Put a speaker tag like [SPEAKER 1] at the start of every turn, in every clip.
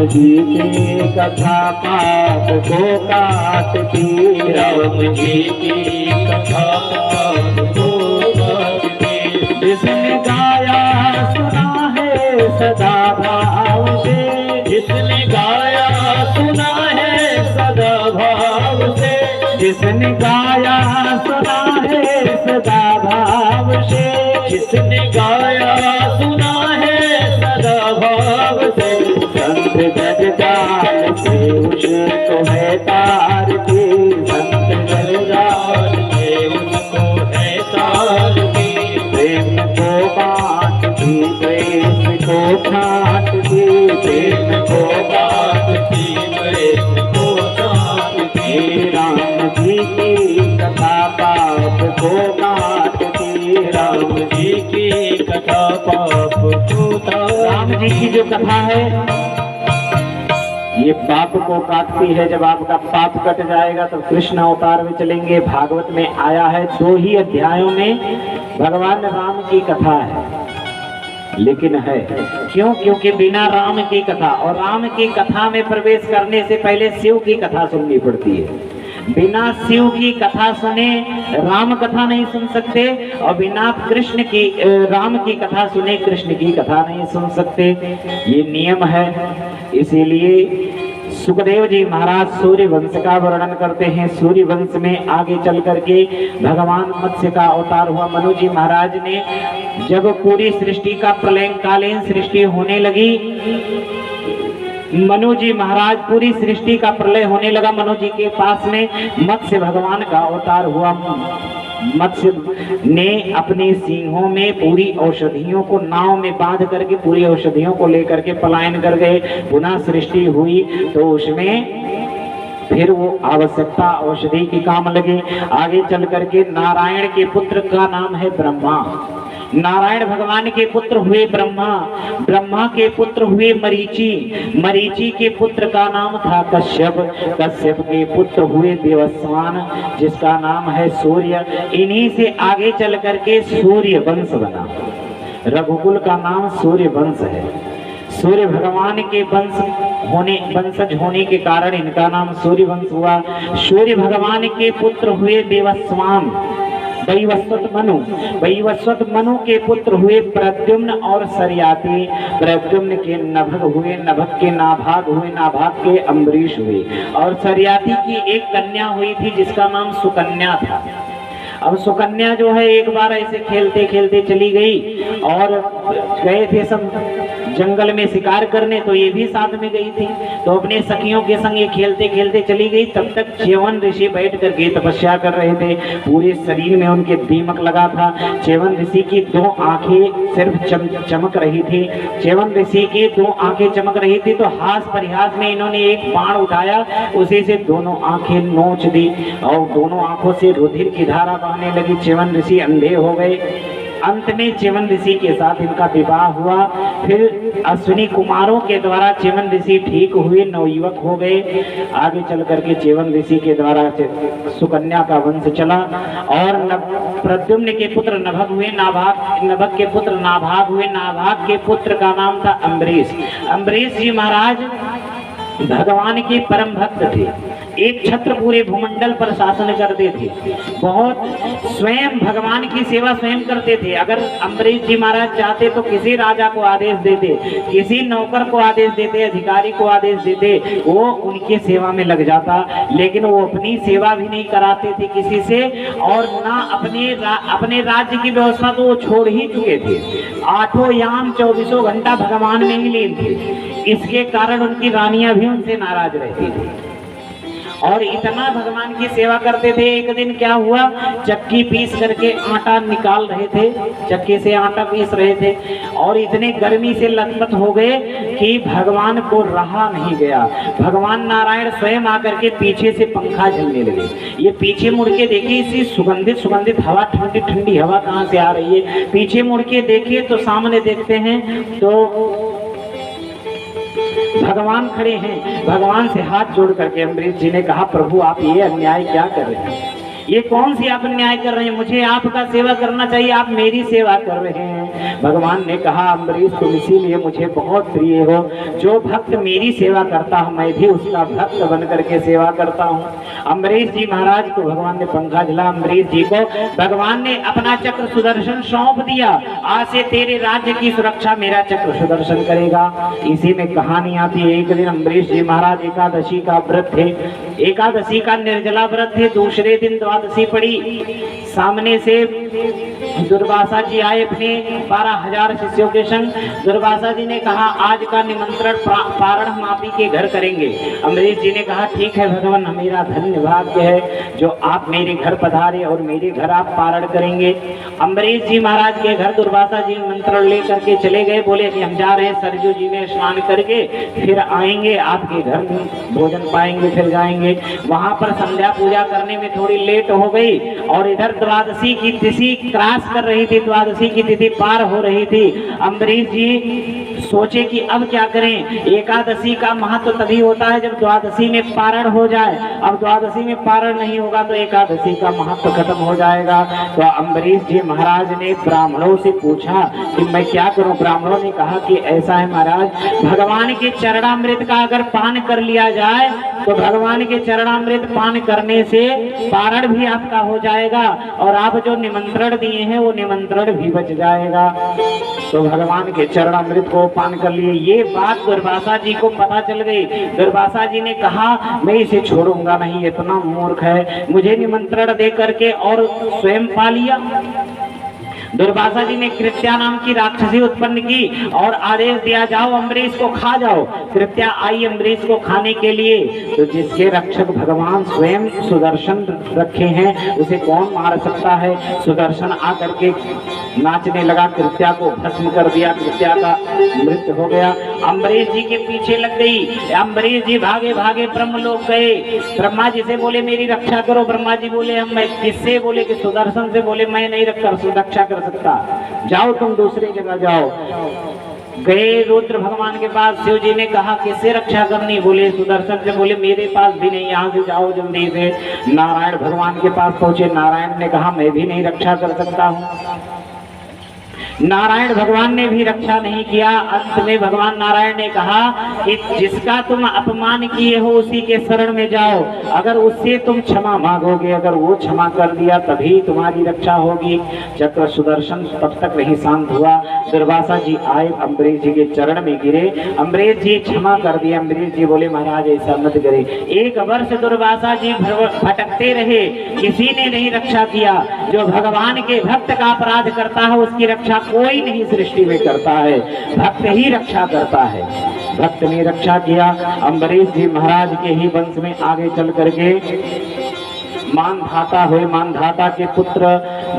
[SPEAKER 1] जी की कथा पाप को काटती,
[SPEAKER 2] राम जी की कथा पाप को काटती।
[SPEAKER 1] जिसने गाया सुना है सदा भाव से,
[SPEAKER 2] जिसने गाया सुना है सदा भाव से,
[SPEAKER 1] जिसने गाया सुना है सदा भाव से,
[SPEAKER 2] जिसने गाया सुना है सदा भाव से।
[SPEAKER 1] संत जग जाल से उसको है तार की, संत जग जाल
[SPEAKER 2] से उनको है तार की,
[SPEAKER 1] प्रेम को बांटती, प्रेम को छांटती,
[SPEAKER 2] प्रेम को बांटती, प्रेम को छांटती।
[SPEAKER 1] राम जी की कथा पाप को काटती,
[SPEAKER 2] राम जी की कथा पाप को
[SPEAKER 1] राम जी की जो कथा है ये पाप को काटती है। जब आपका पाप कट जाएगा तो कृष्ण अवतार में चलेंगे। भागवत में आया है 2 ही अध्यायों में भगवान राम की कथा है, लेकिन है क्यों? क्योंकि बिना राम की कथा, और राम की कथा में प्रवेश करने से पहले शिव की कथा सुननी पड़ती है। बिना शिव की कथा सुने राम कथा नहीं सुन सकते, और बिना कृष्ण की राम की कथा सुने कृष्ण की कथा नहीं सुन सकते। ये नियम है। इसीलिए सुखदेव जी महाराज सूर्य वंश का वर्णन करते हैं। सूर्य वंश में आगे चल करके भगवान मत्स्य का अवतार हुआ। मनु जी महाराज ने जब पूरी सृष्टि का प्रलयकालीन सृष्टि होने लगी, मनु जी महाराज पूरी सृष्टि का प्रलय होने लगा, मनु जी के पास में मत्स्य भगवान का अवतार हुआ। मत्स्य ने अपने सिंहों में पूरी औषधियों को नाव में बांध करके पूरी औषधियों को लेकर के पलायन कर गए। पुनः सृष्टि हुई तो उसमें फिर वो आवश्यकता औषधि की काम लगे। आगे चल करके नारायण के पुत्र का नाम है ब्रह्मा। नारायण भगवान के पुत्र हुए ब्रह्मा, ब्रह्मा के पुत्र हुए मरीचि, मरीचि के पुत्र का नाम था कश्यप, कश्यप के पुत्र हुए देवस्वान जिसका नाम है सूर्य। इन्हीं से आगे चल करके सूर्य वंश बना। रघुकुल का नाम सूर्य वंश है। सूर्य भगवान के वंशज होने के कारण इनका नाम सूर्य वंश हुआ। सूर्य भगवान के पुत्र हुए देवस्वान, वैवस्वत मनु, वैवस्वत मनु के पुत्र हुए प्रद्युम्न और सरयाति, प्रद्युम्न के नभग हुए, नभग के नाभाग हुए, नाभाग के अम्बरीश हुए, और सरयाति की एक कन्या हुई थी जिसका नाम सुकन्या था। अब सुकन्या जो है एक बार ऐसे खेलते खेलते चली गई और गए थे सब जंगल में शिकार करने, तो ये भी साथ में गई थी। तो अपने सखियों के संग ये खेलते खेलते चली गई। तब तक च्यवन ऋषि बैठ करके तपस्या कर रहे थे। पूरे शरीर में उनके दीमक लगा था। च्यवन ऋषि की 2 आंखें सिर्फ चमक रही थी। च्यवन ऋषि की 2 आंखें चमक रही थी तो हास परिहास में इन्होंने एक बाण उठाया, उसी से दोनों आंखें नोच दी और दोनों आंखों से रुधिर की धारा बहने लगी। च्यवन ऋषि अंधे हो गए। अंत में च्यवन ऋषि के साथ इनका विवाह हुआ। फिर अश्विनी कुमारों के द्वारा च्यवन ऋषि ठीक हुए, नवयुवक हो गए। आगे चल करके च्यवन ऋषि के द्वारा सुकन्या का वंश चला और प्रद्युम्न के पुत्र नभग हुए, नभग के पुत्र नाभाग हुए, नाभाग के पुत्र का नाम था अम्बरीश। अम्बरीश जी महाराज भगवान के परम भक्त थे। एक छत्र पूरे भूमंडल पर शासन करते थे। बहुत स्वयं भगवान की सेवा स्वयं करते थे। अगर अम्बरीश जी महाराज चाहते तो किसी राजा को आदेश देते, किसी नौकर को आदेश देते, अधिकारी को आदेश देते, वो उनके सेवा में लग जाता। लेकिन वो अपनी सेवा भी नहीं कराते थे किसी से, और ना अपने राज्य की व्यवस्था तो वो छोड़ ही चुके थे। 8 याम 24 घंटा भगवान में ही लीन थे। इसके कारण उनकी रानियां भी उनसे नाराज रहती थी और इतना भगवान की सेवा करते थे। एक दिन क्या हुआ, चक्की पीस करके आटा निकाल रहे थे, चक्की से आटा पीस रहे थे और इतने गर्मी से लथपथ हो गए कि भगवान को रहा नहीं गया। भगवान नारायण स्वयं आकर के पीछे से पंखा झलने लगे। ये पीछे मुड़ के देखे, इसी सुगंधित सुगंधित हवा, ठंडी ठंडी हवा कहाँ से आ रही है। पीछे मुड़ के देखे तो सामने देखते हैं तो भगवान खड़े हैं। भगवान से हाथ जोड़ करके अम्बरीश जी ने कहा, प्रभु आप ये अन्याय क्या कर रहे हैं, ये कौन सी आप न्याय कर रहे हैं, मुझे आपका सेवा करना चाहिए, आप मेरी सेवा कर रहे हैं। भगवान ने कहा अम्बरीश तुम इसीलिए मुझे बहुत प्रिय हो, जो भक्त मेरी सेवा करता हूँ मैं भी उसका भक्त बन करके सेवा करता हूँ। अम्बरीश जी महाराज को भगवान ने पंखा झला, अम्बरीश जी को भगवान ने अपना चक्र सुदर्शन सौंप दिया, आज से तेरे राज्य की सुरक्षा मेरा चक्र सुदर्शन करेगा। इसी में कहानी आती है, एक दिन अम्बरीश जी महाराज एकादशी का व्रत थे, एकादशी का निर्जला व्रत थे, दूसरे दिन द्वादशी पड़ी, सामने से दुर्वासा जी आए अपने 12,000 शिष्यों के संग। दुर्वासा जी ने कहा आज का निमंत्रण पारण हम आप ही के घर करेंगे। अम्बरीश जी ने कहा ठीक है भगवान, मेरा धन्य भाग्य है जो आप मेरे घर पधारे और मेरे घर आप पारण करेंगे। अम्बरीश जी महाराज के घर दुर्वासा जी निमंत्रण लेकर के चले गए, बोले कि हम जा रहे हैं सरजू जी में स्नान करके फिर आएंगे, आपके घर भोजन पाएंगे फिर जाएंगे। वहां पर संध्या पूजा करने में थोड़ी लेट हो गई और इधर द्वादशी की तिथि क्रॉस कर रही थी, द्वादशी की तिथि पार हो रही थी। अम्बरीश जी सोचे कि अब क्या करें, एकादशी का महत्व तभी होता है जब द्वादशी में पारण हो जाए, अब द्वादशी में पारण नहीं होगा तो एकादशी का महत्व खत्म हो जाएगा। तो अम्बरीश जी महाराज ने ब्राह्मणों से पूछा कि मैं क्या करूं। ब्राह्मणों ने कहा कि ऐसा है महाराज, भगवान के चरणामृत का अगर पान कर लिया जाए तो भगवान के चरणामृत पान करने से पारण भी आपका हो जाएगा और आप जो निमंत्रण दिए हैं वो निमंत्रण भी बच जाएगा। तो भगवान के चरणामृत को पान कर लिए। ये बात दुर्वासा जी को पता चल गई। दुर्वासा जी ने कहा मैं इसे छोड़ूंगा नहीं, इतना मूर्ख है, मुझे निमंत्रण दे करके और स्वयं पा लिया। दुर्वासा जी ने कृत्या नाम की राक्षसी उत्पन्न की और आदेश दिया जाओ अम्बरीश को खा जाओ। कृत्या आई अम्बरीश को खाने के लिए, तो जिसके रक्षक भगवान स्वयं सुदर्शन रखे हैं उसे कौन मार सकता है। सुदर्शन आकर के नाचने लगा, कृत्या को भस्म कर दिया, कृत्या का मृत्यु हो गया। अम्बरीश जी के पीछे लग गई, अम्बरीश जी भागे भागे ब्रह्मलोक गए। ब्रह्मा जी से बोले मेरी रक्षा करो, ब्रह्मा जी बोले हम किससे, बोले कि सुदर्शन से, बोले मैं नहीं रक्षा कर सकता, जाओ तुम दूसरी जगह जाओ। गए रुद्र भगवान के पास, शिव जी ने कहा किससे रक्षा करनी, बोले सुदर्शन से, बोले मेरे पास भी नहीं, यहाँ से जाओ जल्दी से। नारायण भगवान के पास पहुंचे, नारायण ने कहा मैं भी नहीं रक्षा कर सकता हूँ। नारायण भगवान ने भी रक्षा नहीं किया। अंत में भगवान नारायण ने कहा कि जिसका तुम अपमान किए हो उसी के शरण में जाओ, अगर उससे तुम क्षमा मांगोगे, अगर वो क्षमा कर दिया तभी तुम्हारी रक्षा होगी। चक्र सुदर्शन तब तक नहीं शांत हुआ। दुर्वासा जी आए, अम्बरीश जी के चरण में गिरे, अम्बरीश जी क्षमा कर दिए। अम्बरीश जी बोले महाराज ऐसा मत करे। 1 वर्ष दुर्वासा जी भटकते रहे, किसी ने नहीं रक्षा किया। जो भगवान के भक्त का अपराध करता है उसकी रक्षा कोई नहीं सृष्टि में करता है, भक्त ही रक्षा करता है। भक्त ने रक्षा किया। अम्बरीश जी महाराज के ही वंश में आगे चल करके मानधाता हुए, मानधाता के पुत्र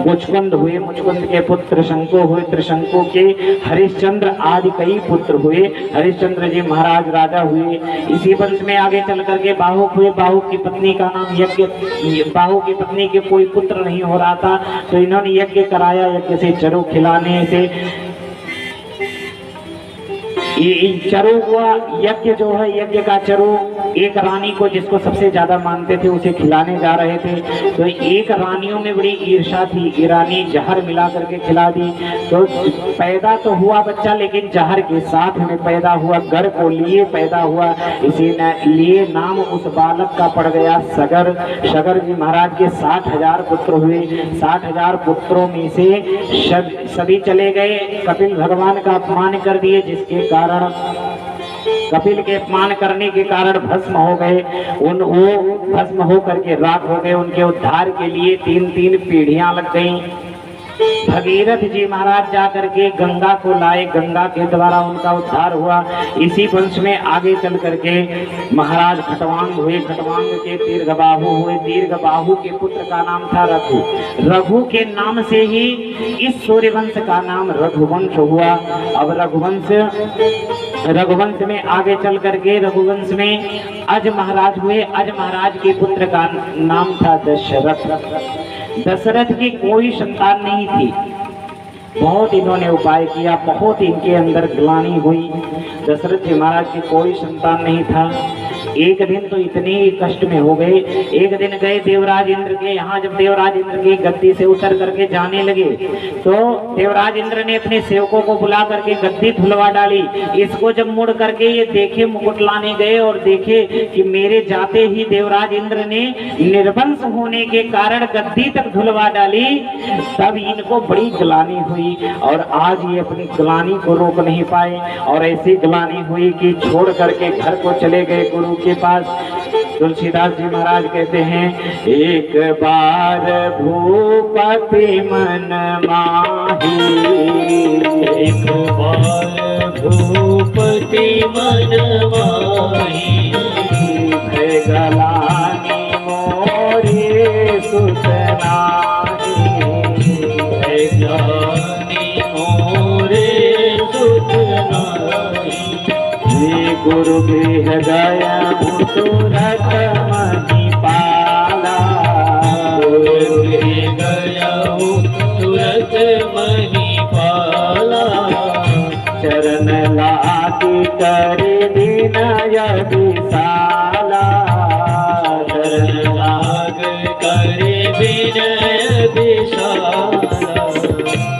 [SPEAKER 1] मुचकुंद हुए, मुचकुंद के पुत्र शंको हुए, त्रिशंको के हरिश्चंद्र आदि कई पुत्र हुए। हरिश्चंद्र जी महाराज राजा हुए। इसी वंश में आगे चल करके बाहुक हुए। बाहुक की पत्नी का नाम यज्ञ, बाहुक की पत्नी के कोई पुत्र नहीं हो रहा था तो इन्होंने यज्ञ कराया। यज्ञ से चरु खिलाने से चरु हुआ। यज्ञ जो है, यज्ञ का चरु एक रानी को जिसको सबसे ज्यादा मानते थे उसे खिलाने जा रहे थे, तो एक रानियों में बड़ी ईर्षा थी, रानी जहर मिला करके खिला दी। तो पैदा तो हुआ बच्चा लेकिन जहर के साथ में पैदा हुआ, घर को लिए पैदा हुआ, इसीलिए नाम उस बालक का पड़ गया सगर। सगर जी महाराज के 60,000 पुत्र हुए। 60,000 पुत्रों में से सभी चले गए, कपिल भगवान का अपमान कर दिए, जिसके कारण कपिल के अपमान करने के कारण भस्म हो गए। वो भस्म हो करके राख हो गए। उनके उद्धार के लिए 3-3 पीढ़ियां लग गईं। भगीरथ जी महाराज जाकर के गंगा को लाए, गंगा के द्वारा उनका उद्धार हुआ। इसी वंश में आगे चल करके महाराज खटवांग हुए। खटवांग के दीर्घबाहु हुए। दीर्घबाहु के पुत्र का नाम था रघु। रघु के नाम से ही इस सूर्यवंश का नाम रघुवंश हुआ। अब रघुवंश में आगे चल करके रघुवंश में अज महाराज हुए। अज महाराज के पुत्र का नाम था दशरथ। दशरथ की कोई संतान नहीं थी। बहुत इन्होंने उपाय किया, बहुत इनके अंदर ग्लानि हुई। दशरथ जी महाराज की कोई संतान नहीं था। एक दिन तो इतने कष्ट में हो गए। एक दिन गए देवराज इंद्र के यहाँ। जब देवराज इंद्र की गद्दी से उतर करके जाने लगे तो देवराज इंद्र ने अपने सेवकों को बुला करके गद्दी धुलवा डाली। इसको जब मुड़ करके ये देखे, मुकुट लाने गए और देखे कि मेरे जाते ही देवराज इंद्र ने निर्वंश होने के कारण गद्दी तक धुलवा डाली, तब इनको बड़ी ग्लानि हुई। और आज ये अपनी ग्लानि को रोक नहीं पाए और ऐसी ग्लानि हुई कि छोड़ करके घर को चले गए गुरु के पास। तुलसीदास जी महाराज कहते हैं, एक बार भूपति मन माही,
[SPEAKER 2] एक बार भूपति मन माही,
[SPEAKER 1] गलानी मोरे सुतनाही,
[SPEAKER 2] गलानी मोरे सुतनाही,
[SPEAKER 1] गुरु गृह गया तुरत मही पाला,
[SPEAKER 2] गुरु गृह गया तुरत मही पाला,
[SPEAKER 1] चरण लागी करे विनय विशाला,
[SPEAKER 2] चरण लाग करे विनय विशाला,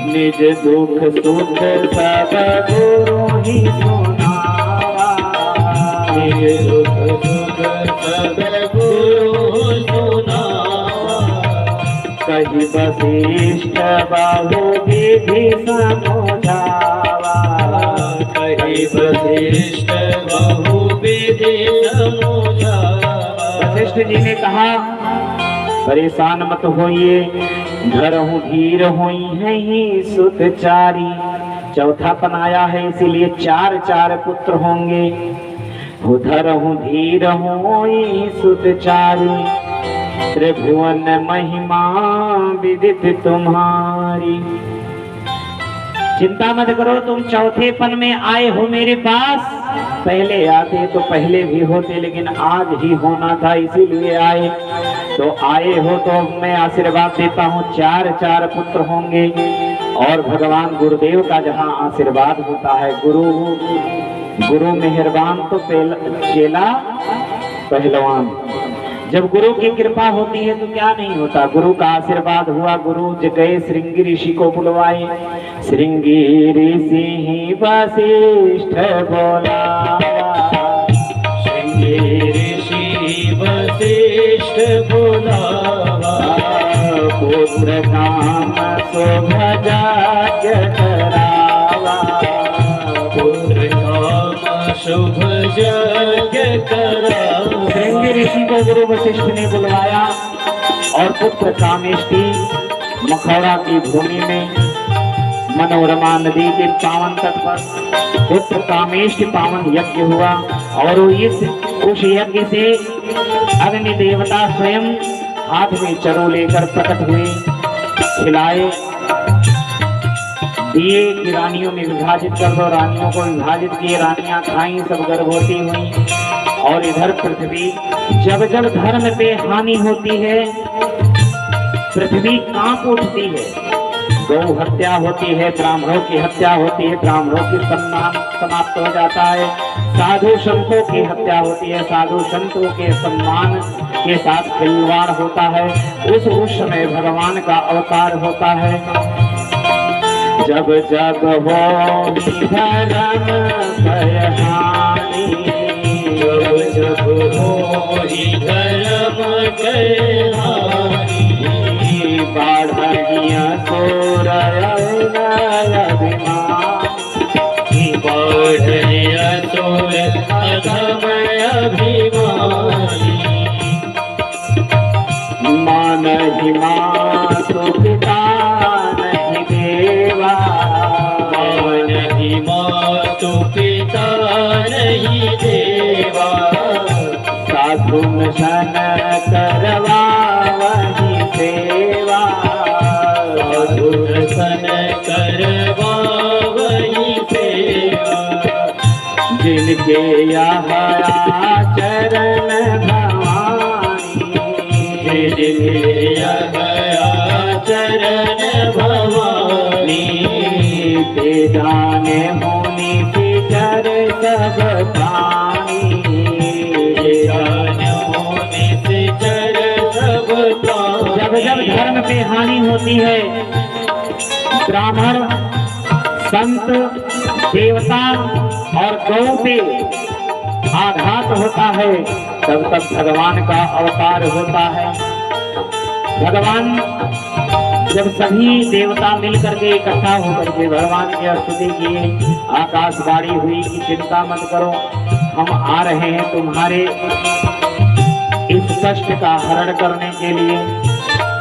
[SPEAKER 1] निज दुख सुख सब गुरु ही सुनावा,
[SPEAKER 2] निज दुख सुख सब गुरु सुनावा,
[SPEAKER 1] कही वशिष्ठ बहु विधि समझावा,
[SPEAKER 2] कही वशिष्ठ बहु विधि समझावा।
[SPEAKER 1] वशिष्ठ जी ने कहा, परेशान मत होइए, धरहूँ धीर हुई है ही सुतचारी। चौथा पन आया है इसीलिए चार चार पुत्र होंगे। धरहूँ धीर हुई सुतचारी, त्रिभुवन महिमा विदित तुम्हारी। चिंता मत करो, तुम चौथे पन में आए हो मेरे पास। पहले आते तो पहले भी होते, लेकिन आज ही होना था इसीलिए आए। तो आए हो तो मैं आशीर्वाद देता हूँ, चार चार पुत्र होंगे। और भगवान गुरुदेव का जहाँ आशीर्वाद होता है, गुरु मेहरबान तो चेला पहलवान। जब गुरु की कृपा होती है तो क्या नहीं होता। गुरु का आशीर्वाद हुआ, गुरु गए श्रृंगी ऋषि को बुलवाए। श्रृंगी ऋषि ही वशिष्ठ बोला,
[SPEAKER 2] श्रृंगी ऋषि वशिष्ठ बोलावा,
[SPEAKER 1] पुत्र काम शुभ यज्ञ करावा,
[SPEAKER 2] पुत्र काम शुभ यज्ञ करावा।
[SPEAKER 1] श्रृंगी ऋषि को गुरु वशिष्ठ ने बुलवाया और पुत्र कामेष्टि मखौड़ा की भूमि में मनोरमा नदी के पावन तट पर पुत्र कामेष्टि पावन यज्ञ हुआ। और उस यज्ञ से अग्नि देवता स्वयं हाथ में चरो लेकर प्रकट हुए, खिलाए, दिए कि रानियों में विभाजित कर दो। रानियों को विभाजित किए, रानियां खाई, सब गर्भवती हुई। और इधर पृथ्वी, जब जब धर्म पे हानि होती है पृथ्वी कांप उठती है। गौ हत्या होती है, ब्राह्मणों की हत्या होती है, ब्राह्मणों की सम्मान समाप्त हो जाता है। साधु संतों की हत्या होती है, साधु संतों के सम्मान के साथ खिलवाड़ होता है। उस समय भगवान का अवतार होता है। जब जब हो धर्म भयहानि,
[SPEAKER 2] जब जब होई धर्म कल्याणी,
[SPEAKER 1] बाढ़िया सोरय अभिमानी,
[SPEAKER 2] बढ़िया सोर अधम अभिमानी,
[SPEAKER 1] मानहि मातु पिता नहीं देवा,
[SPEAKER 2] नहीं मातु पिता नहीं देवा,
[SPEAKER 1] साधु सन करवा वही सेवा,
[SPEAKER 2] साधु सन करवा वही सेवा,
[SPEAKER 1] जिनके यहाँ चरण भवानी,
[SPEAKER 2] जिनके यहाँ चरण भवानी,
[SPEAKER 1] ते जाने मुनि फिकर सब प्राणी, पे हानि होती है, ब्राह्मण, संत, देवता और गौ पे आघात होता है, तब तक भगवान का अवतार होता है। भगवान जब सभी देवता मिलकर के इकट्ठा होकर के भगवान की स्तुति किए, आकाशवाणी हुई कि चिंता मत करो, हम आ रहे हैं तुम्हारे इस कष्ट का हरण करने के लिए।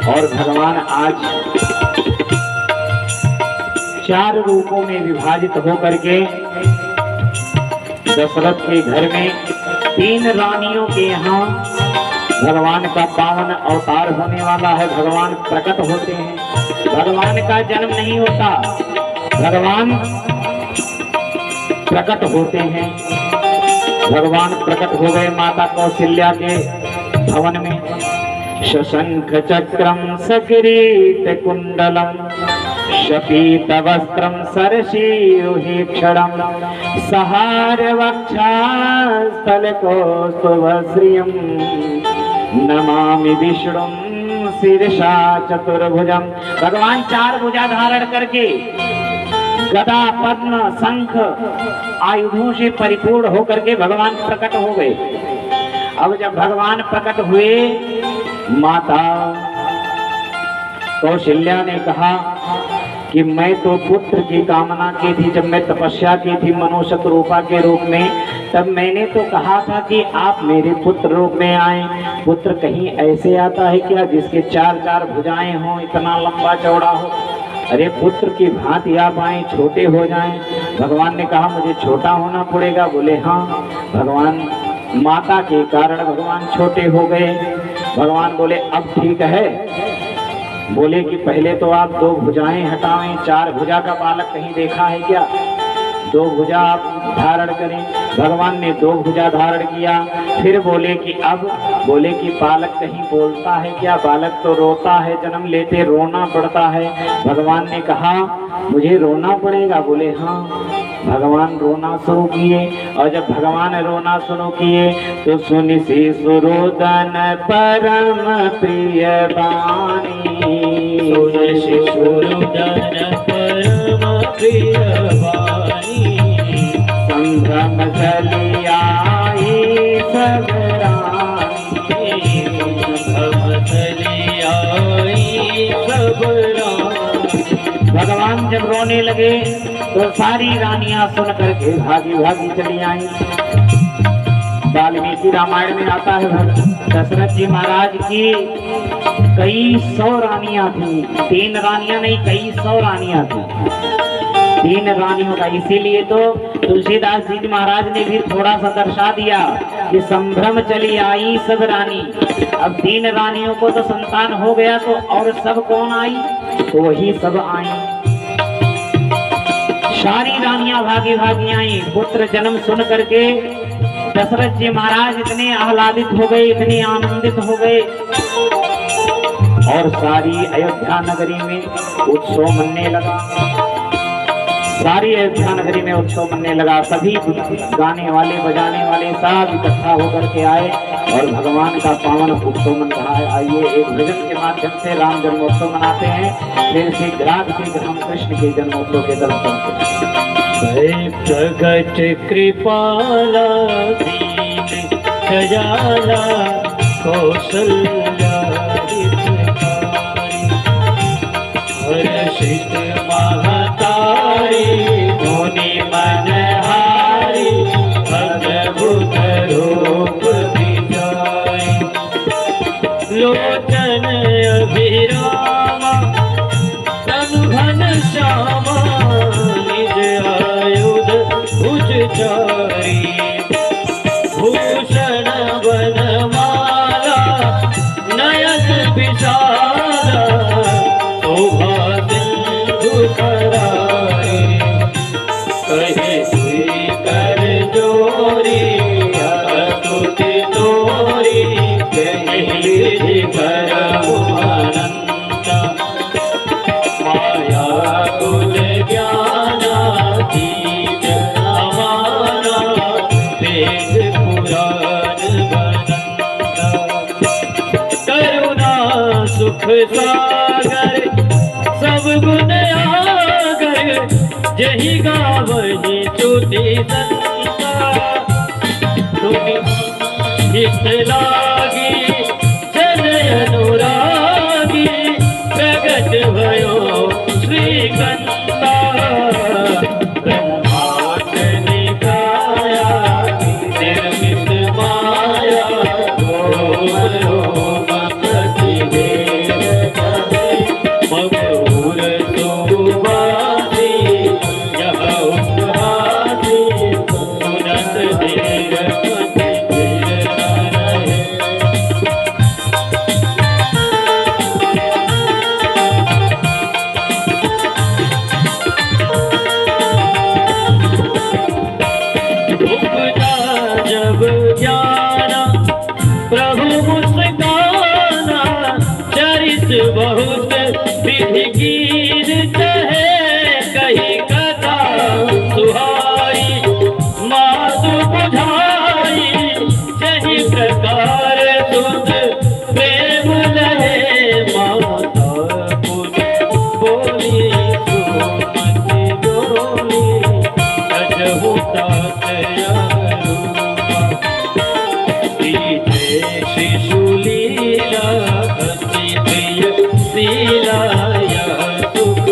[SPEAKER 1] और भगवान आज 4 रूपों में विभाजित होकर के दशरथ के घर में 3 रानियों के यहाँ भगवान का पावन अवतार होने वाला है। भगवान प्रकट होते हैं, भगवान का जन्म नहीं होता, भगवान प्रकट होते हैं। भगवान प्रकट हो गए माता कौशल्या के भवन में। शशंख चक्रम सकिरीट कुंडलम शपीत वस्त्रम सरशीरुहि क्षणम सहार वक्षास्थल कौस्तुभश्रियं नमामि विष्णुं शीर्षा चतुर्भुजम। भगवान 4 भुजा धारण करके गदा, पद्म, शंख आयुधों से परिपूर्ण होकर के भगवान प्रकट हो गए। अब जब भगवान प्रकट हुए, माता कौशल्या ने कहा कि मैं तो पुत्र की कामना की थी, जब मैं तपस्या की थी मनोशतरूपा के रूप में, तब मैंने तो कहा था कि आप मेरे पुत्र रूप में आए। पुत्र कहीं ऐसे आता है क्या जिसके 4 भुजाएं हों, इतना लंबा चौड़ा हो? अरे पुत्र की भांति आप आए, छोटे हो जाएं। भगवान ने कहा मुझे छोटा होना पड़ेगा? बोले हाँ। भगवान माता के कारण भगवान छोटे हो गए। भगवान बोले अब ठीक है। बोले कि पहले तो आप 2 भुजाएं हटावें, 4 भुजा का बालक कहीं देखा है क्या? 2 भुजा आप धारण करें। भगवान ने 2 भुजा धारण किया। फिर बोले कि अब, बोले कि बालक कहीं बोलता है क्या? बालक तो रोता है, जन्म लेते रोना पड़ता है। भगवान ने कहा मुझे रोना पड़ेगा? बोले हाँ। भगवान रोना शुरू किए, और जब भगवान रोना शुरू किए तो सुनि शिशुरोदन परम प्रिय बानी,
[SPEAKER 2] सुनि शिशुरोदन परम प्रिय बानी,
[SPEAKER 1] संभ्रम चली आई सब रानी,
[SPEAKER 2] संभ्रम चली आई सब रानी।
[SPEAKER 1] भगवान जब रोने लगे तो सारी रानियां सुन करके भागी भागी चली आई। वाल्मीकि रामायण में आता है दशरथ जी महाराज की कई 100 रानियां थी। 3 रानियां नहीं, कई 100 रानियां थी। 3 रानियों का, इसीलिए तो तुलसीदास जी महाराज ने भी थोड़ा सा दर्शा दिया कि संभ्रम चली आई सब रानी। अब 3 रानियों को तो संतान हो गया, तो और सब कौन आई? तो वही सब आई। सारी रानियां भागी भागी आई। पुत्र जन्म सुन करके दशरथ जी महाराज इतने आह्लादित हो गए, इतने आनंदित हो गए, और सारी अयोध्या नगरी में उत्सव मनने लगा। सारी अयोध्या नगरी में उत्सव मनने लगा। सभी गाने वाले, बजाने वाले सब इकट्ठा होकर के आए और भगवान का पावन उत्सव मन रहा है। आइए एक भजन के माध्यम से राम जन्मोत्सव मनाते हैं, फिर शीघ्र हम कृष्ण के जन्मोत्सव के दर्शन
[SPEAKER 2] प्रगट कृपाला दीन दयाला कौशल्या हर्षित महतारी मुनि मनहारी अद्भुत रूप विचारी लोचन अभिरामा तनु घनश्यामा निज आयुध भुजचारी भूषण वनमाला सुख सागर सब गुण आगर जही गावही चुटी संता तुमी हित लागी जन अनुरागी प्रगट भयो श्रीकंता ब्रह्मांड निकाया निर्मित माया रोम प्रतिभेद मधुर सुवासी यह उपहासी सुनत धीर मति धीर रहे उपजा जब ज्ञाना प्रभु मुस्काना चरित बहुत विधि कीर चहे कही कथा सुहाई माधु बुझाई जही प्रकार सुध प्रेम लहे माता पुनि बोली सुमति डोली अजहु तात शिशुलीला अति प्रिय शीला यह सुख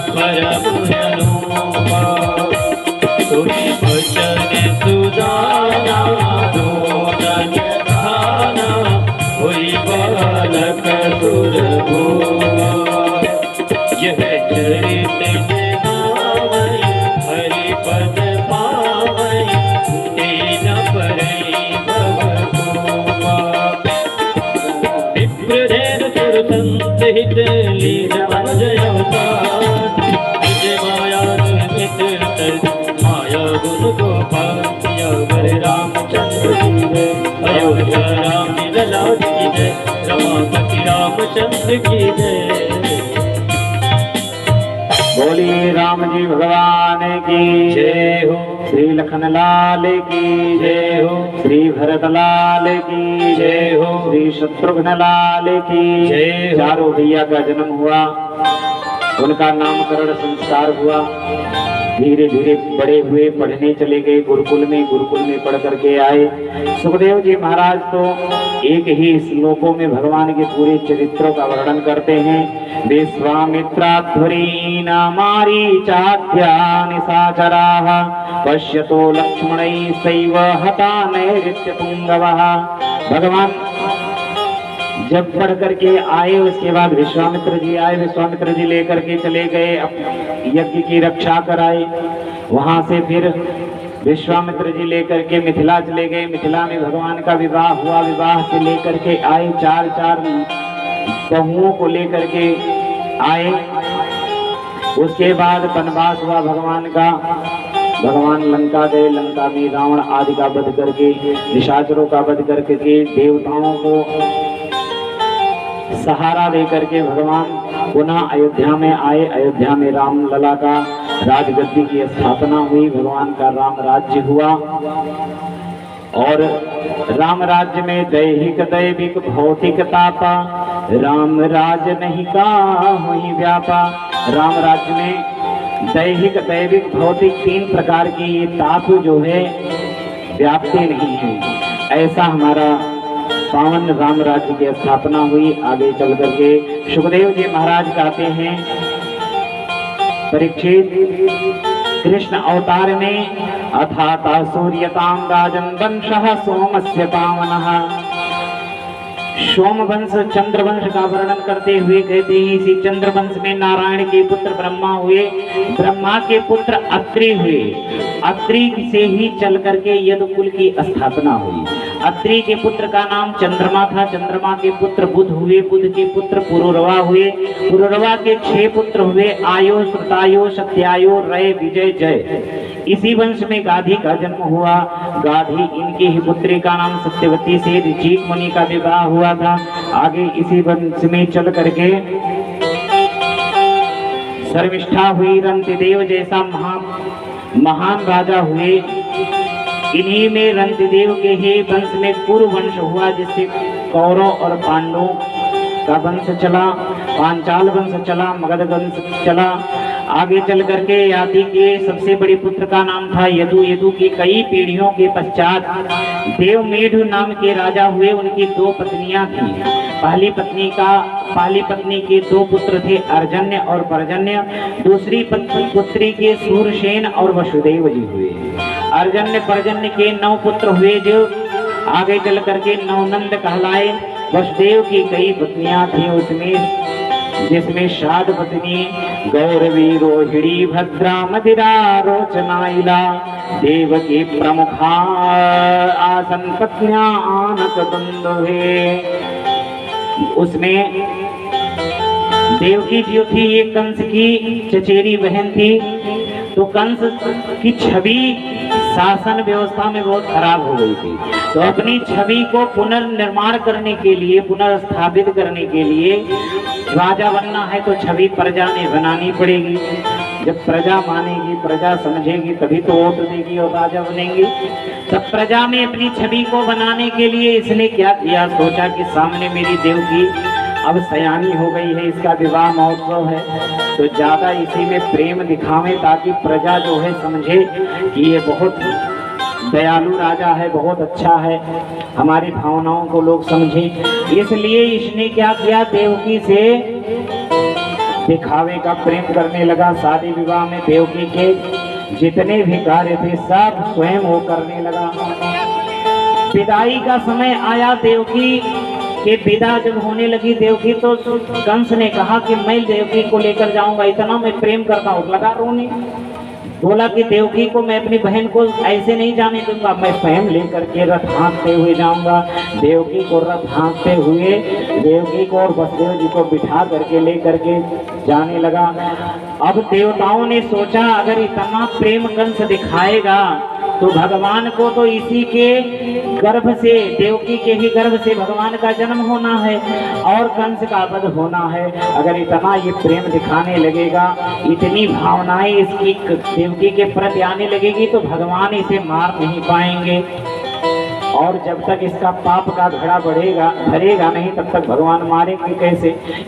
[SPEAKER 2] परम अनुपमा तुमि वचन सुदाना रोदन खाना हुई बालक दुर्भुआ यह चरित गावै हरि पद पावै तेन परई भवभूमा विप्रधेन सुरसंहित लीन जय अवतार विजय माया निर्मित माया गुरु गोपाल सिया वर रामचंद्र की जय अयोध्या राम लला की जय रमापति रामचंद्र की जय
[SPEAKER 1] बोलिए राम जी भगवान की
[SPEAKER 2] जय हो
[SPEAKER 1] श्री लखन लाल की
[SPEAKER 2] जय हो
[SPEAKER 1] श्री भरत लाल की
[SPEAKER 2] जय हो
[SPEAKER 1] श्री शत्रुघ्न लाल की
[SPEAKER 2] जय हो।
[SPEAKER 1] चारों भैया का जन्म हुआ, उनका नामकरण संस्कार हुआ, धीरे धीरे बड़े हुए, पढ़ने चले गए गुरुकुल में पढ़ करके आए। सुखदेव जी महाराज तो एक ही श्लोकों में भगवान के पूरे चरित्रों का वर्णन करते हैं। विश्वामित्राध्वरी नामारी चाध्या निशाचराः पश्यतो लक्ष्मणै सैव हता नैऋत्य पुंगवः। भगवान जब पढ़ करके आए उसके बाद विश्वामित्र जी आए, विश्वामित्र जी लेकर के चले गए, यज्ञ की रक्षा कराई। वहां से फिर विश्वामित्र जी लेकर के मिथिला चले गए, मिथिला में भगवान का विवाह हुआ, विवाह से लेकर के आए, चार बहुओं को लेकर के आए। उसके बाद वनवास हुआ भगवान का, भगवान लंका गए, लंका में रावण आदि का वध करके, निशाचरों का वध करके, देवताओं को सहारा दे करके भगवान पुनः अयोध्या में आए। अयोध्या में राम लला का राजगद्दी की स्थापना हुई, भगवान का राम राज्य हुआ। और राम राज्य में दैहिक दैविक भौतिक तापा, राम राज नहीं का हुई व्यापा। राम राज्य में दैहिक दैविक भौतिक तीन प्रकार की ये ताप जो है व्यापते नहीं है। ऐसा हमारा पावन राम राज्य की स्थापना हुई। आगे चल करके सुखदेव जी महाराज कहते हैं, परीक्षित कृष्ण अवतार में अथाता सूर्यताम राजन वंशः सोमस्य पावनः। सोम वंश चंद्र वंश का वर्णन करते हुए कहते हैं, इसी चंद्र वंश में नारायण के पुत्र ब्रह्मा हुए, ब्रह्मा के पुत्र अत्रि हुए, अत्रि से ही चल करके यदुकुल की स्थापना हुई। अत्रि के पुत्र का नाम चंद्रमा था, चंद्रमा के पुत्र बुध हुए, बुध के पुत्र पुरुरवा हुए, पुरुरवा के 6 पुत्र हुए, आयो, श्रुतायो, सत्यायो, रय, विजय, जय। इसी वंश में गाधी का जन्म हुआ। गाधी इनकी ही पुत्री का नाम सत्यवती से ऋचिक मुनि का विवाह हुआ था। आगे इसी वंश में चल करके शर्मिष्ठा हुई, रंतिदेव जैसा महान राजा हुए। इन्हीं में रंतिदेव के ही वंश में कुरु वंश हुआ, जिससे कौरव और पांडवों का वंश चला, पांचाल वंश चला, मगध वंश चला। आगे चल करके याति के सबसे बड़े पुत्र का नाम था यदु। यदु की कई पीढ़ियों के पश्चात देवमेढ़ नाम के राजा हुए। उनकी 2 पत्नियां थी। पहली पत्नी के 2 पुत्र थे, अर्जन्य और पर्जन्य। दूसरी पुत्री के सूरसेन और वसुदेव जी हुए। अर्जन्य पर्जन्य के 9 पुत्र हुए, जो आगे चल करके नवनंद कहलाए। वसुदेव की कई पत्नियां थी, जिसमें शाद पत्नी गौरवी, रोहिणी, भद्रा, मदिरा, रोचनाइला, देवकी प्रमुखा आसन पत्नियां आनक दुंदुभे। उसमें देवकी जो थी ये कंस की चचेरी बहन थी। तो कंस की छवि शासन व्यवस्था में बहुत खराब हो गई थी। तो अपनी छवि को पुनर्निर्माण करने के लिए, पुनर्स्थापित करने के लिए राजा बनना है तो छवि प्रजा ने बनानी पड़ेगी। जब प्रजा मानेगी, प्रजा समझेगी, तभी तो वोट देगी और राजा बनेंगे। तब प्रजा में अपनी छवि को बनाने के लिए इसने क्या किया, सोचा कि सामने मेरी देवकी अब सयानी हो गई है, इसका विवाह महोत्सव है, तो ज्यादा इसी में प्रेम दिखावे ताकि प्रजा जो है समझे कि ये बहुत दयालु राजा है, बहुत अच्छा है, हमारी भावनाओं को लोग समझें। इसलिए इसने क्या किया, देवकी से दिखावे का प्रेम करने लगा। शादी विवाह में देवकी के जितने भी कार्य थे सब स्वयं वो करने लगा। विदाई का समय आया, देवकी के विदा जब होने लगी देवकी, तो कंस ने कहा कि मैं देवकी को लेकर जाऊंगा, इतना मैं प्रेम करता हूँ। लगा रोने, बोला कि देवकी को मैं अपनी बहन को ऐसे नहीं जाने दूंगा, मैं स्वयं लेकर के रथ हाँकते हुए जाऊंगा। देवकी को रथ हाँकते हुए देवकी को और वसुदेव जी को बिठा करके लेकर के जाने लगा। अब देवताओं ने सोचा अगर इतना प्रेम कंस दिखाएगा तो भगवान को तो इसी के गर्भ से, देवकी के ही गर्भ से भगवान का जन्म होना है और कंस का वध होना है। अगर इतना ये प्रेम दिखाने लगेगा, इतनी भावनाएं इसकी देवकी के प्रति आने लगेगी तो भगवान इसे मार नहीं पाएंगे। और जब तक इसका पाप का घड़ा भरेगा नहीं, तब तक भगवान मारेंगे कैसे।